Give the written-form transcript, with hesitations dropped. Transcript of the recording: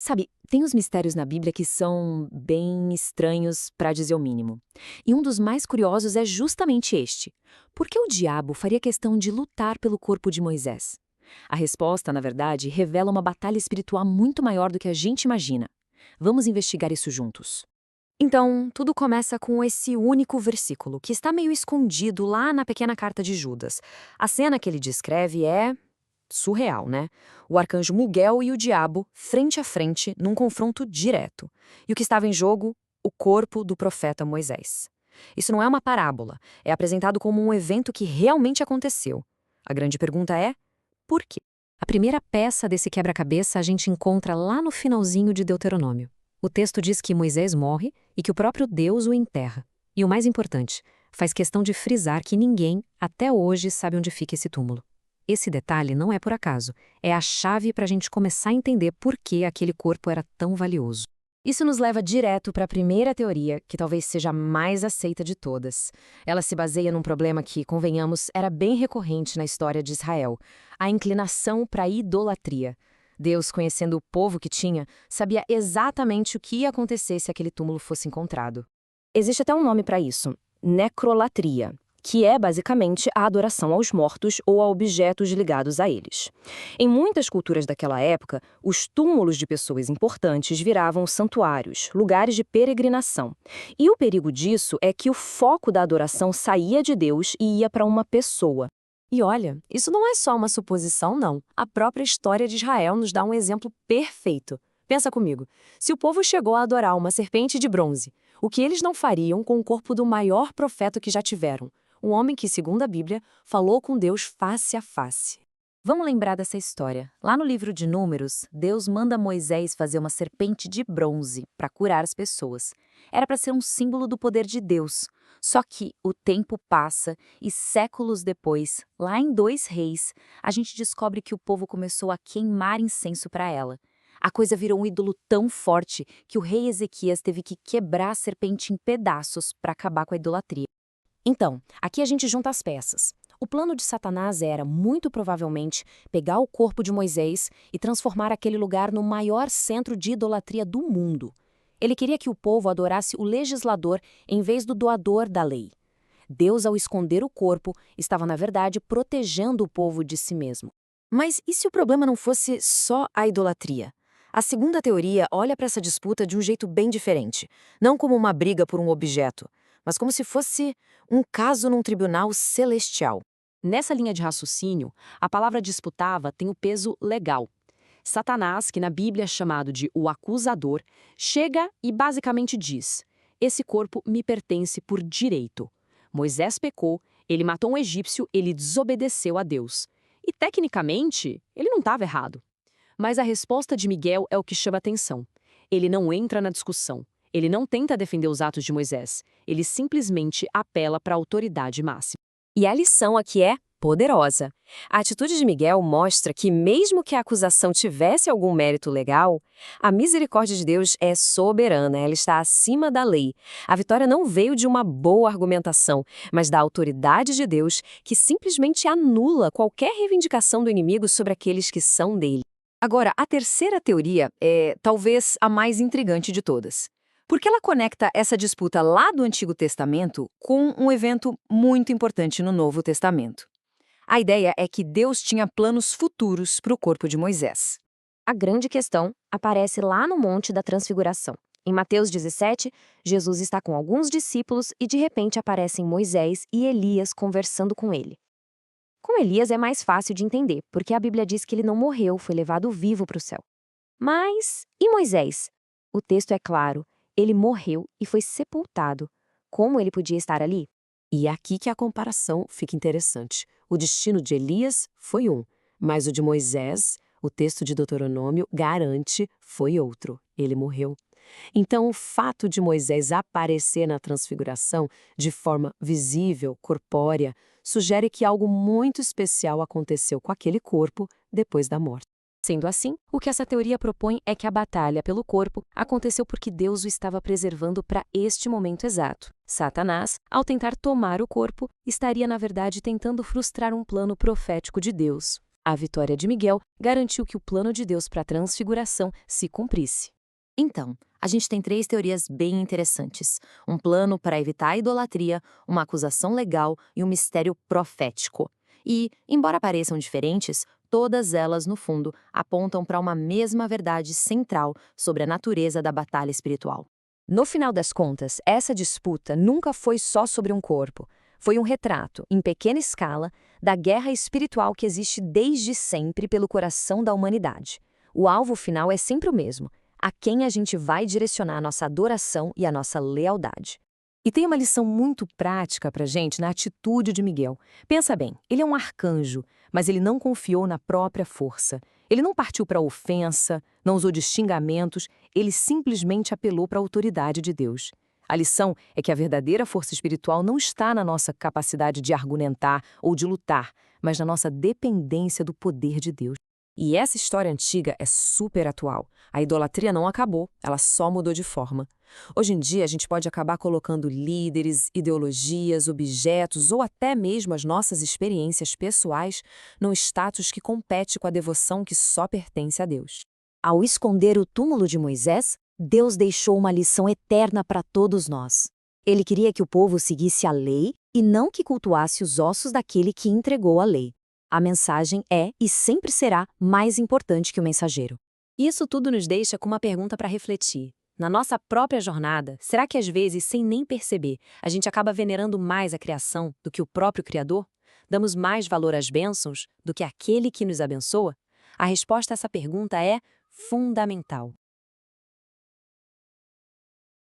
Sabe, tem uns mistérios na Bíblia que são bem estranhos, para dizer o mínimo. E um dos mais curiosos é justamente este. Por que o diabo faria questão de lutar pelo corpo de Moisés? A resposta, na verdade, revela uma batalha espiritual muito maior do que a gente imagina. Vamos investigar isso juntos. Então, tudo começa com esse único versículo, que está meio escondido lá na pequena carta de Judas. A cena que ele descreve é surreal, né? O arcanjo Miguel e o diabo, frente a frente, num confronto direto. E o que estava em jogo? O corpo do profeta Moisés. Isso não é uma parábola, é apresentado como um evento que realmente aconteceu. A grande pergunta é: por quê? A primeira peça desse quebra-cabeça a gente encontra lá no finalzinho de Deuteronômio. O texto diz que Moisés morre e que o próprio Deus o enterra. E o mais importante, faz questão de frisar que ninguém, até hoje, sabe onde fica esse túmulo. Esse detalhe não é por acaso, é a chave para a gente começar a entender por que aquele corpo era tão valioso. Isso nos leva direto para a primeira teoria, que talvez seja a mais aceita de todas. Ela se baseia num problema que, convenhamos, era bem recorrente na história de Israel: a inclinação para a idolatria. Deus, conhecendo o povo que tinha, sabia exatamente o que ia acontecer se aquele túmulo fosse encontrado. Existe até um nome para isso: necrolatria, que é basicamente a adoração aos mortos ou a objetos ligados a eles. Em muitas culturas daquela época, os túmulos de pessoas importantes viravam santuários, lugares de peregrinação. E o perigo disso é que o foco da adoração saía de Deus e ia para uma pessoa. E olha, isso não é só uma suposição, não. A própria história de Israel nos dá um exemplo perfeito. Pensa comigo, se o povo chegou a adorar uma serpente de bronze, o que eles não fariam com o corpo do maior profeta que já tiveram? Um homem que, segundo a Bíblia, falou com Deus face a face. Vamos lembrar dessa história. Lá no livro de Números, Deus manda Moisés fazer uma serpente de bronze para curar as pessoas. Era para ser um símbolo do poder de Deus. Só que o tempo passa e séculos depois, lá em 2 Reis, a gente descobre que o povo começou a queimar incenso para ela. A coisa virou um ídolo tão forte que o rei Ezequias teve que quebrar a serpente em pedaços para acabar com a idolatria. Então, aqui a gente junta as peças. O plano de Satanás era, muito provavelmente, pegar o corpo de Moisés e transformar aquele lugar no maior centro de idolatria do mundo. Ele queria que o povo adorasse o legislador em vez do doador da lei. Deus, ao esconder o corpo, estava, na verdade, protegendo o povo de si mesmo. Mas e se o problema não fosse só a idolatria? A segunda teoria olha para essa disputa de um jeito bem diferente, não como uma briga por um objeto, mas como se fosse um caso num tribunal celestial. Nessa linha de raciocínio, a palavra disputava tem o peso legal. Satanás, que na Bíblia é chamado de o acusador, chega e basicamente diz: esse corpo me pertence por direito. Moisés pecou, ele matou um egípcio, ele desobedeceu a Deus. E tecnicamente, ele não estava errado. Mas a resposta de Miguel é o que chama atenção. Ele não entra na discussão. Ele não tenta defender os atos de Moisés. Ele simplesmente apela para a autoridade máxima. E a lição aqui é poderosa. A atitude de Miguel mostra que, mesmo que a acusação tivesse algum mérito legal, a misericórdia de Deus é soberana, ela está acima da lei. A vitória não veio de uma boa argumentação, mas da autoridade de Deus, que simplesmente anula qualquer reivindicação do inimigo sobre aqueles que são dele. Agora, a terceira teoria é talvez a mais intrigante de todas. Porque ela conecta essa disputa lá do Antigo Testamento com um evento muito importante no Novo Testamento. A ideia é que Deus tinha planos futuros para o corpo de Moisés. A grande questão aparece lá no Monte da Transfiguração. Em Mateus 17, Jesus está com alguns discípulos e de repente aparecem Moisés e Elias conversando com ele. Com Elias é mais fácil de entender, porque a Bíblia diz que ele não morreu, foi levado vivo para o céu. Mas, e Moisés? O texto é claro. Ele morreu e foi sepultado. Como ele podia estar ali? E é aqui que a comparação fica interessante. O destino de Elias foi um, mas o de Moisés, o texto de Deuteronômio, garante, foi outro. Ele morreu. Então, o fato de Moisés aparecer na transfiguração de forma visível, corpórea, sugere que algo muito especial aconteceu com aquele corpo depois da morte. Sendo assim, o que essa teoria propõe é que a batalha pelo corpo aconteceu porque Deus o estava preservando para este momento exato. Satanás, ao tentar tomar o corpo, estaria na verdade tentando frustrar um plano profético de Deus. A vitória de Miguel garantiu que o plano de Deus para a transfiguração se cumprisse. Então, a gente tem 3 teorias bem interessantes. Um plano para evitar a idolatria, uma acusação legal e um mistério profético. E, embora pareçam diferentes, todas elas, no fundo, apontam para uma mesma verdade central sobre a natureza da batalha espiritual. No final das contas, essa disputa nunca foi só sobre um corpo. Foi um retrato, em pequena escala, da guerra espiritual que existe desde sempre pelo coração da humanidade. O alvo final é sempre o mesmo: a quem a gente vai direcionar a nossa adoração e a nossa lealdade. E tem uma lição muito prática pra gente na atitude de Miguel. Pensa bem, ele é um arcanjo, mas ele não confiou na própria força. Ele não partiu para a ofensa, não usou de xingamentos, ele simplesmente apelou para a autoridade de Deus. A lição é que a verdadeira força espiritual não está na nossa capacidade de argumentar ou de lutar, mas na nossa dependência do poder de Deus. E essa história antiga é super atual. A idolatria não acabou, ela só mudou de forma. Hoje em dia, a gente pode acabar colocando líderes, ideologias, objetos ou até mesmo as nossas experiências pessoais num status que compete com a devoção que só pertence a Deus. Ao esconder o túmulo de Moisés, Deus deixou uma lição eterna para todos nós. Ele queria que o povo seguisse a lei e não que cultuasse os ossos daquele que entregou a lei. A mensagem é e sempre será mais importante que o mensageiro. Isso tudo nos deixa com uma pergunta para refletir. Na nossa própria jornada, será que às vezes, sem nem perceber, a gente acaba venerando mais a criação do que o próprio Criador? Damos mais valor às bênçãos do que aquele que nos abençoa? A resposta a essa pergunta é fundamental.